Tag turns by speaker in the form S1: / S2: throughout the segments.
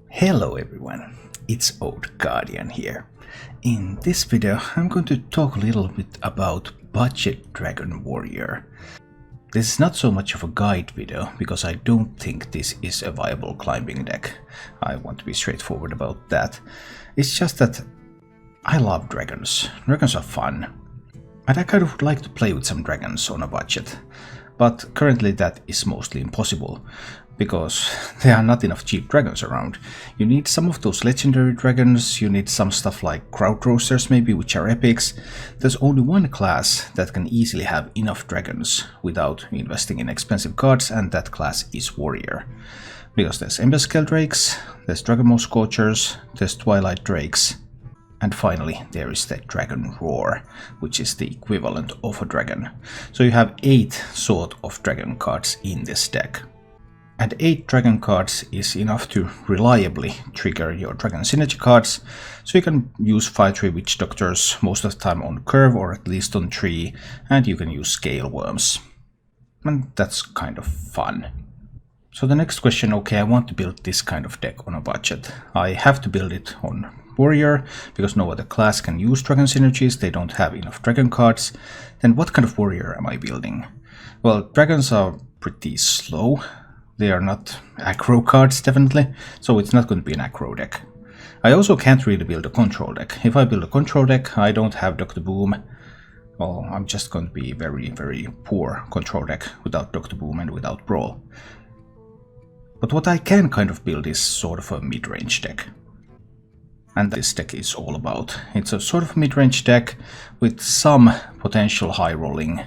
S1: Hello everyone, it's Old Guardian here. In this video I'm going to talk a little bit about Budget Dragon Warrior. This is not so much of a guide video because I don't think this is a viable climbing deck. I want to be straightforward about that. It's just that I love dragons. Dragons are fun. And I kind of would like to play with some dragons on a budget. But currently that is mostly impossible, because there are not enough cheap dragons around. You need some of those legendary dragons, you need some stuff like crowd roasters maybe, which are epics. There's only one class that can easily have enough dragons without investing in expensive cards, and that class is Warrior. Because there's Ember Drakes, there's Dragonmaw Scorchers, there's Twilight Drakes, and finally there is the Dragon Roar, which is the equivalent of a dragon. So you have 8 sort of dragon cards in this deck. And 8 dragon cards is enough to reliably trigger your dragon synergy cards, so you can use 5-3 Witch Doctors most of the time on curve or at least on tree, and you can use Scale Worms. And that's kind of fun. So the next question, okay, I want to build this kind of deck on a budget. I have to build it on Warrior, because no other class can use dragon synergies, they don't have enough dragon cards. Then what kind of warrior am I building? Well, dragons are pretty slow. They are not aggro cards, definitely, so it's not going to be an aggro deck. I also can't really build a control deck. If I build a control deck, I don't have Dr. Boom. Well, I'm just going to be very, very poor control deck without Dr. Boom and without Brawl. But what I can kind of build is sort of a mid-range deck. And this deck is all about. It's a sort of mid-range deck with some potential high rolling.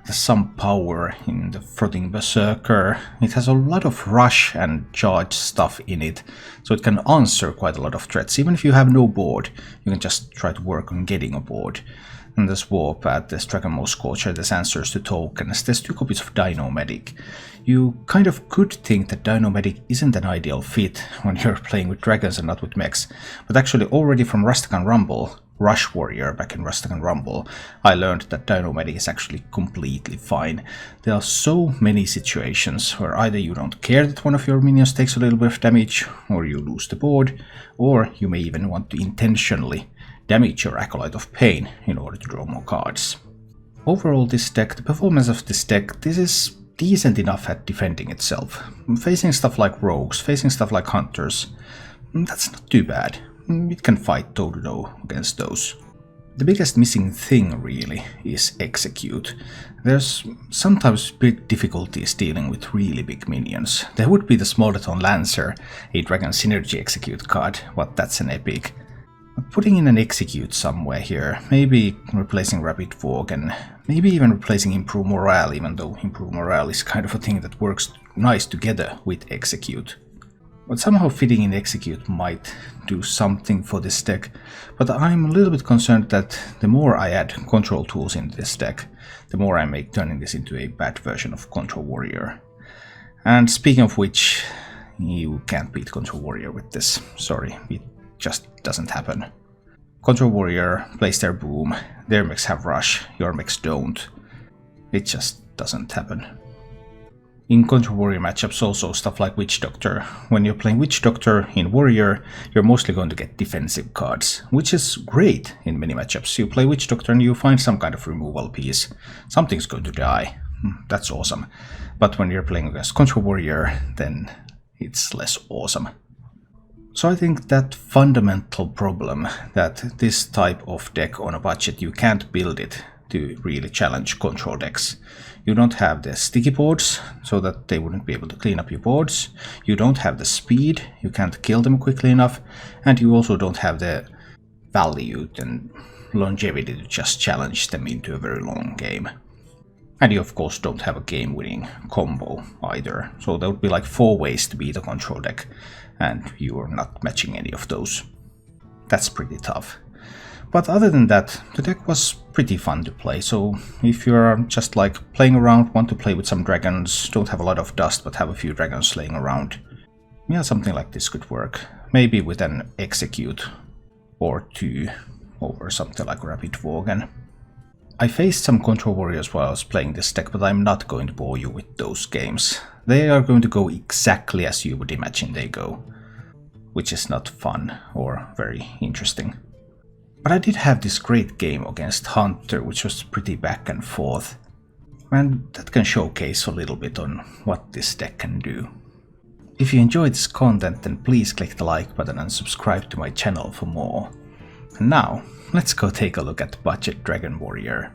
S1: There's some power in the Frothing Berserker. It has a lot of rush and charge stuff in it, so it can answer quite a lot of threats. Even if you have no board, you can just try to work on getting a board. And there's Warpath, there's Dragonmaw Scorcher, there's answers to tokens, there's 2 copies of Dino-Medic. You kind of could think that Dino-Medic isn't an ideal fit when you're playing with dragons and not with mechs, but actually already from Rustacan Rumble, Rush Warrior back in Rustacan Rumble, I learned that Dino-Medic is actually completely fine. There are so many situations where either you don't care that one of your minions takes a little bit of damage, or you lose the board, or you may even want to intentionally damage your Acolyte of Pain in order to draw more cards. Overall, this deck, the performance of this deck, this is decent enough at defending itself. Facing stuff like rogues, facing stuff like hunters, that's not too bad. It can fight toe-to-toe against those. The biggest missing thing really is execute. There's sometimes big difficulties dealing with really big minions. There would be the Smoldeton Lancer, a Dragon Synergy execute card, but that's an epic. Putting in an execute somewhere here, maybe replacing Rapid Fog and maybe even replacing Improve Morale, even though Improve Morale is kind of a thing that works nice together with execute. But somehow fitting in execute might do something for this deck, but I'm a little bit concerned that the more I add control tools in this deck, the more I make turning this into a bad version of Control Warrior. And speaking of which, you can't beat Control Warrior with this, sorry. It just doesn't happen. Control Warrior plays their boom, their mechs have rush, your mechs don't. It just doesn't happen. In Control Warrior matchups also stuff like Witch Doctor. When you're playing Witch Doctor in Warrior, you're mostly going to get defensive cards, which is great in many matchups. You play Witch Doctor and you find some kind of removal piece. Something's going to die. That's awesome. But when you're playing against Control Warrior, then it's less awesome. So I think that fundamental problem that this type of deck on a budget, you can't build it to really challenge control decks. You don't have the sticky boards, so that they wouldn't be able to clean up your boards. You don't have the speed, you can't kill them quickly enough, and you also don't have the value and longevity to just challenge them into a very long game. And you of course don't have a game-winning combo either, so there would be like 4 ways to beat a control deck, and you're not matching any of those. That's pretty tough. But other than that, the deck was pretty fun to play, so if you're just like playing around, want to play with some dragons, don't have a lot of dust but have a few dragons laying around, yeah, something like this could work. Maybe with an execute or 2 over something like Rapid Vogan. I faced some Control Warriors while I was playing this deck, but I'm not going to bore you with those games. They are going to go exactly as you would imagine they go. which is not fun or very interesting. But I did have this great game against Hunter, which was pretty back and forth, and that can showcase a little bit on what this deck can do. If you enjoyed this content, then please click the like button and subscribe to my channel for more. And now, let's go take a look at Budget Dragon Warrior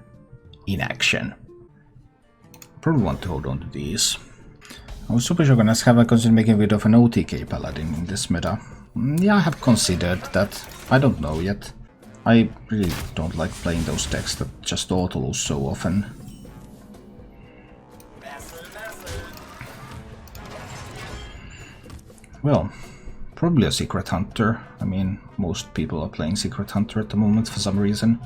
S1: in action. Probably want to hold on to these. I was super sure gonna have I considered making a video of an OTK Paladin in this meta. Yeah, I have considered that. I don't know yet. I really don't like playing those decks that just auto-lose so often. Well, probably a Secret Hunter. I mean, most people are playing Secret Hunter at the moment for some reason.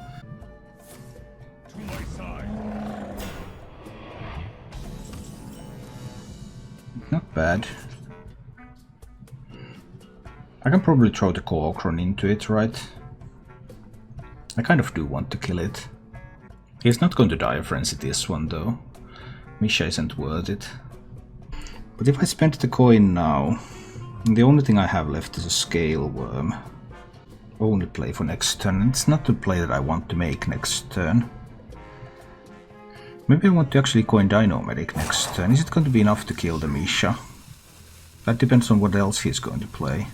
S1: Not bad. I can probably throw the Kookron into it, right? I kind of do want to kill it. He's not going to die of Frenzy this one though. Misha isn't worth it. But if I spend the coin now, the only thing I have left is a Scale Worm. Only play for next turn, and it's not the play that I want to make next turn. Maybe I want to actually coin Dino Medic next turn. Is it going to be enough to kill the Misha? That depends on what else he's going to play.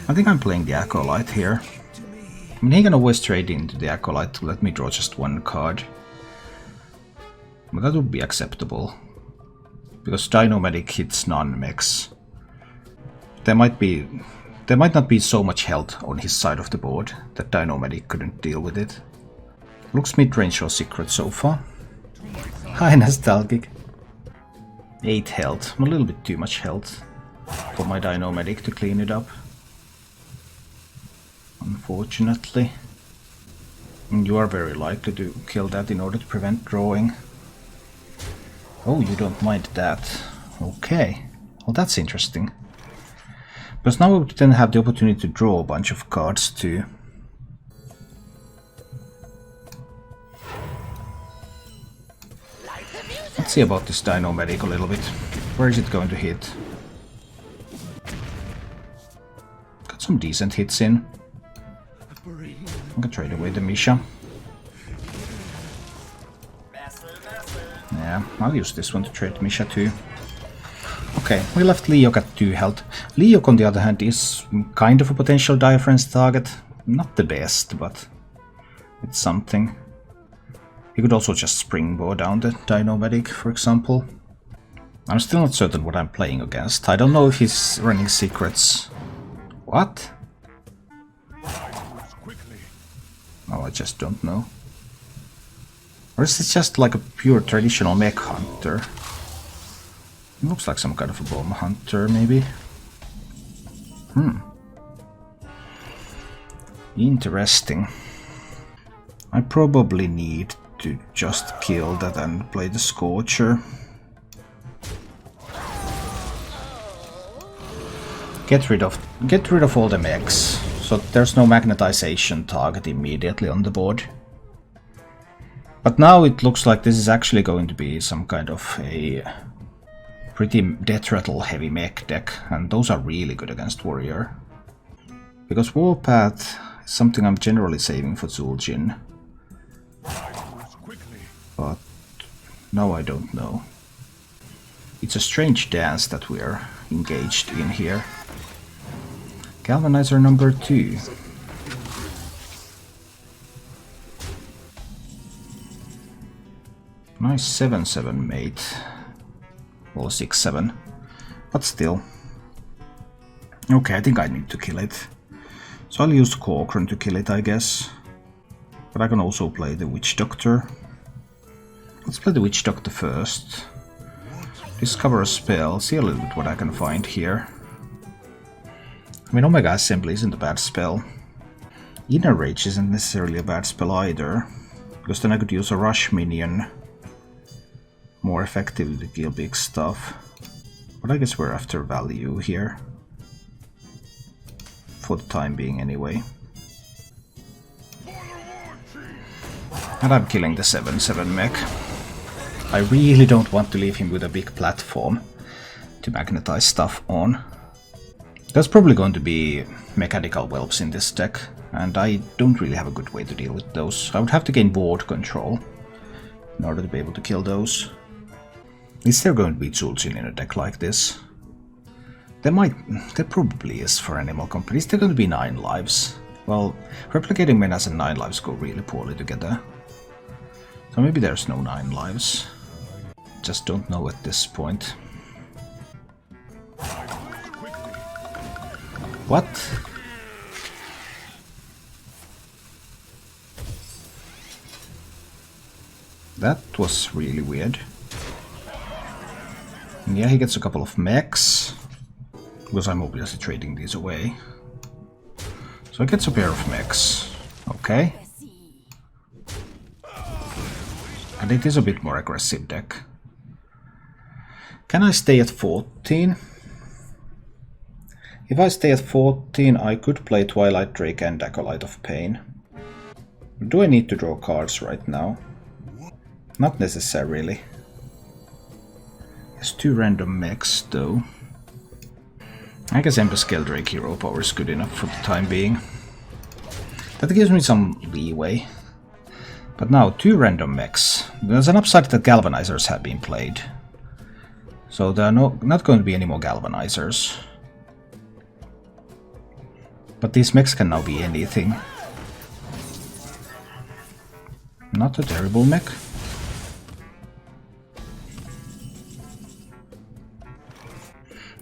S1: I think I'm playing the Acolyte here. I mean, he can always trade into the Acolyte to let me draw just one card. But that would be acceptable. Because Dino Medic hits non-mechs. There might not be so much health on his side of the board that Dino Medic couldn't deal with it. Looks mid-range or secret so far. Hi, Nostalgic. 8 health. A little bit too much health for my Dino Medic to clean it up. Unfortunately. And you are very likely to kill that in order to prevent drawing. Oh, you don't mind that. Okay. Well, that's interesting. Because now we would then have the opportunity to draw a bunch of cards too. Let's see about this Dino Medic a little bit. Where is it going to hit? Got some decent hits in. I'm gonna trade away the Misha. Yeah, I'll use this one to trade Misha too. Okay, we left Leok at 2 health. Leok, on the other hand, is kind of a potential Diaphragm's target. Not the best, but it's something. He could also just springboard down the Dino Medic, for example. I'm still not certain what I'm playing against. I don't know if he's running secrets. What? Oh, I just don't know. Or is it just like a pure traditional mech hunter? It looks like some kind of a bomb hunter, maybe. Interesting. I probably need to just kill that and play the Scorcher. Get rid of all the mechs, so there's no magnetization target immediately on the board. But now it looks like this is actually going to be some kind of a pretty death rattle heavy mech deck, and those are really good against Warrior. Because Warpath is something I'm generally saving for Zul'jin. But now I don't know. It's a strange dance that we're engaged in here. Galvanizer number 2. Nice 7/7 mate. Well, 6/7. But still. Okay, I think I need to kill it. So I'll use Kookron to kill it, I guess. But I can also play the Witch Doctor. Let's play the Witch Doctor first. Discover a spell, see a little bit what I can find here. I mean, Omega Assembly isn't a bad spell. Inner Rage isn't necessarily a bad spell either, because then I could use a Rush minion more effectively to kill big stuff. But I guess we're after value here. For the time being anyway. And I'm killing the 7/7 mech. I really don't want to leave him with a big platform to magnetize stuff on. There's probably going to be mechanical whelps in this deck, and I don't really have a good way to deal with those. I would have to gain board control in order to be able to kill those. Is there going to be Zul'jin in a deck like this? There probably is for Animal Company. Is there going to be 9 lives? Well, replicating menas and 9 lives go really poorly together. So maybe there's no 9 lives. Just don't know at this point. What? That was really weird. And yeah, he gets a couple of mechs, because I'm obviously trading these away. So he gets a pair of mechs. Okay. And it is a bit more aggressive deck. Can I stay at 14? If I stay at 14, I could play Twilight Drake and Acolyte of Pain. Do I need to draw cards right now? Not necessarily. There's 2 random mechs though. I guess Emperor Scale Drake hero power is good enough for the time being. That gives me some leeway. But now 2 random mechs. There's an upside that galvanizers have been played. So there are not going to be any more galvanizers. But these mechs can now be anything. Not a terrible mech.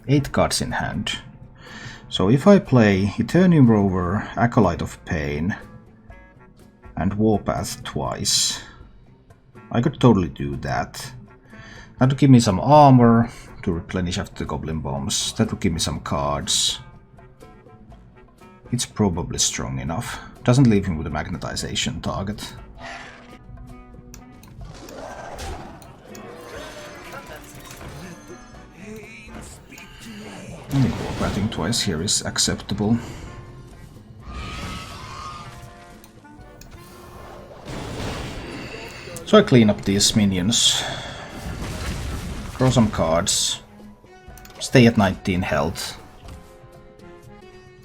S1: Eight cards in hand. So if I play Eternium Rover, Acolyte of Pain, and Warpath twice, I could totally do that. That would give me some armor to replenish after the Goblin Bombs. That would give me some cards. It's probably strong enough. Doesn't leave him with a magnetization target. I think Warpathing twice here is acceptable. So I clean up these minions. Draw some cards. Stay at 19 health.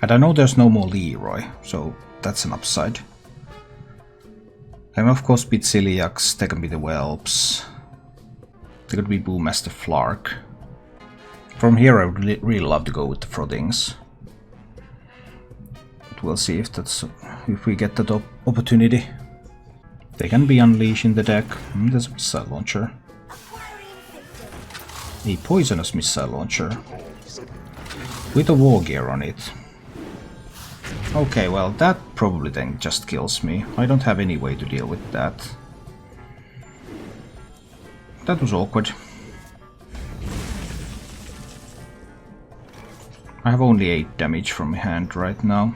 S1: And I know there's no more Leroy, so that's an upside. And of course beat Ciliax, they can be the Whelps. They could be Boommaster Flark. From here I would really love to go with the Frothings. But we'll see if we get that opportunity. They can be unleashed in the deck. There's a missile launcher. A poisonous missile launcher. With a war gear on it. Okay, well that probably then just kills me. I don't have any way to deal with that. That was awkward. I have only 8 damage from my hand right now.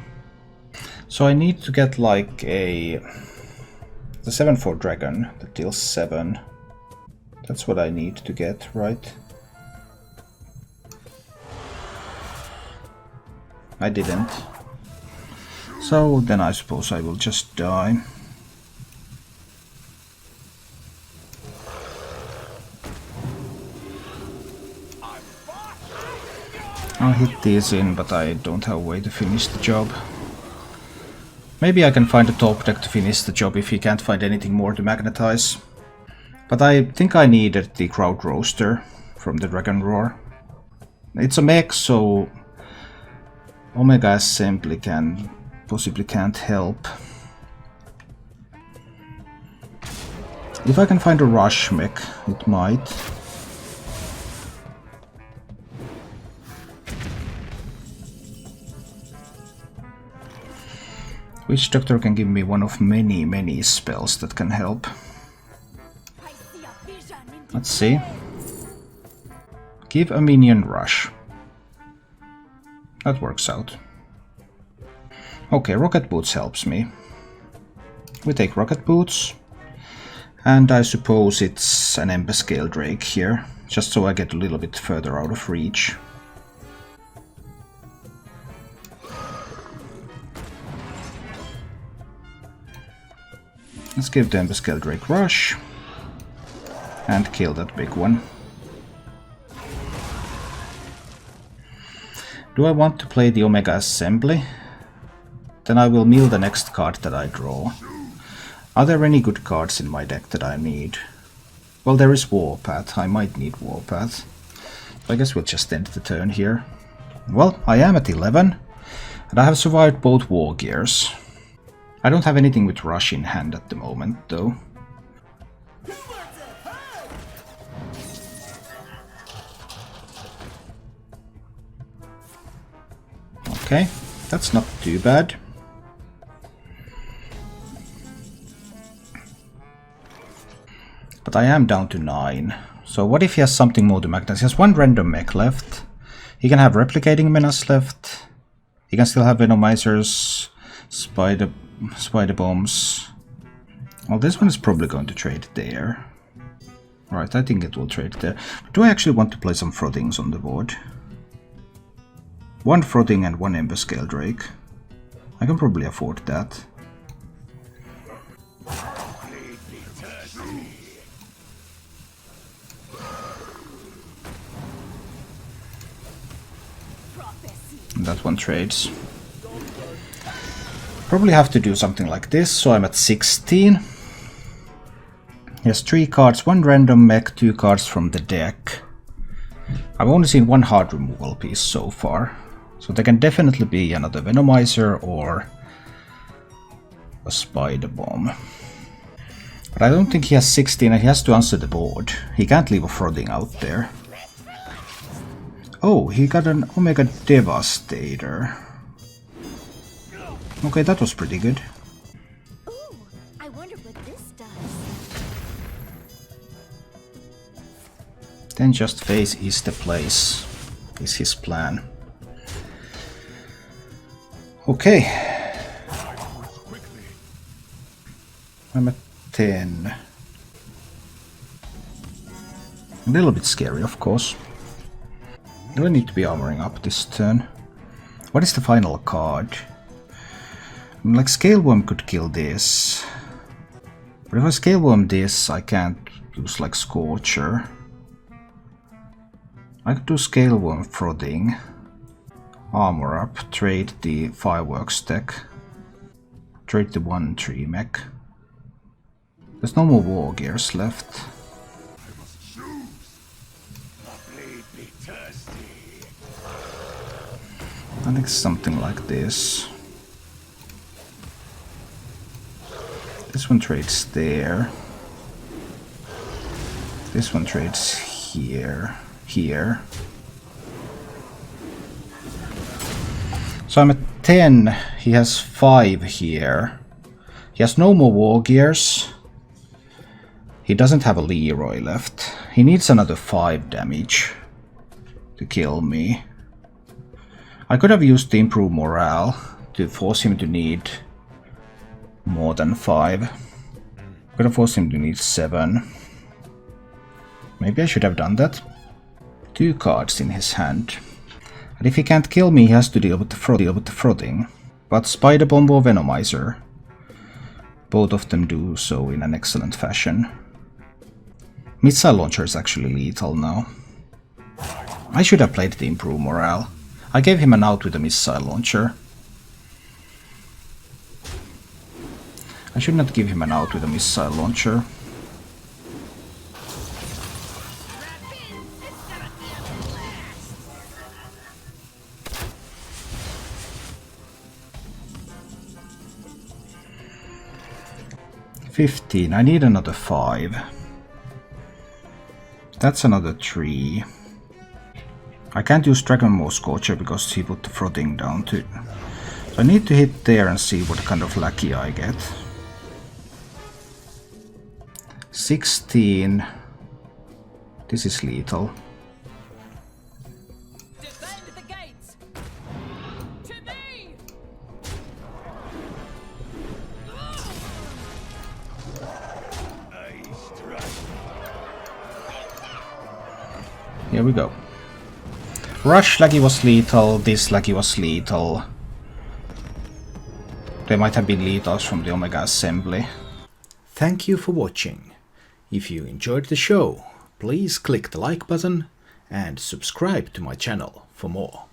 S1: So I need to get like the 7/4 dragon that deals 7. That's what I need to get, right? I didn't. So then I suppose I will just die. I'll hit these in, but I don't have a way to finish the job. Maybe I can find a top deck to finish the job if he can't find anything more to magnetize. But I think I needed the Crowd Roaster from the Dragon Roar. It's a mech, so Omega Assembly possibly can't help. If I can find a Rush mech, it might. Witch Doctor can give me one of many spells that can help. Let's see. Give a minion Rush. That works out. Okay, Rocket Boots helps me. We take Rocket Boots. And I suppose it's an Ember Scale Drake here, just so I get a little bit further out of reach. Let's give the Ember Scale Drake Rush. And kill that big one. Do I want to play the Omega Assembly? Then I will mill the next card that I draw. Are there any good cards in my deck that I need? Well, there is Warpath. I might need Warpath. I guess we'll just end the turn here. Well, I am at 11, and I have survived both War Gears. I don't have anything with Rush in hand at the moment, though. Okay, that's not too bad. But I am down to 9. So what if he has something more to magnetize? He has 1 random mech left. He can have Replicating Menace left. He can still have Venomizers, Spider Bombs. Well, this one is probably going to trade there. Right, I think it will trade there. But do I actually want to play some Frothings on the board? 1 Frothing and 1 Emberscale Drake. I can probably afford that. That one trades. Probably have to do something like this, so I'm at 16. He has 3 cards, 1 random mech, 2 cards from the deck. I've only seen 1 hard removal piece so far, so there can definitely be another Venomizer or a Spider Bomb. But I don't think he has 16 and he has to answer the board. He can't leave a Frothing out there. Oh, he got an Omega Devastator. Okay, that was pretty good.
S2: Ooh, I wonder what this does.
S1: Then just face is the place, is his plan. Okay. I'm at 10. A little bit scary, of course. Do I need to be armoring up this turn? What is the final card? I mean, like, Scale Worm could kill this. But if I Scale Worm this, I can't use, like, Scorcher. I could do Scale Worm Frothing. Armor up, trade the Fireworks deck. Trade the 1-3 mech. There's no more War Gears left. I think something like this. This one trades there. This one trades here. Here. So I'm at 10. He has 5 here. He has no more War Gears. He doesn't have a Leroy left. He needs another 5 damage to kill me. I could have used the Improve Morale to force him to need more than 5. I could have forced him to need 7. Maybe I should have done that. 2 cards in his hand. And if he can't kill me, he has to deal with the Frothing. But Spider Bomb or Venomizer, both of them do so in an excellent fashion. Missile Launcher is actually lethal now. I should have played the Improve Morale. I gave him an out with a Missile Launcher. I should not give him an out with a Missile Launcher. $15. I need another 5. That's another 3. I can't use Dragon Maw Scorcher because he put the Frothing down too. So I need to hit there and see what kind of lackey I get. 16. This is lethal.
S2: Defend the gates. To me.
S1: Here we go. Rush Laggy was lethal, this Laggy was lethal. They might have been lethals from the Omega Assembly. Thank you for watching. If you enjoyed the show, please click the like button and subscribe to my channel for more.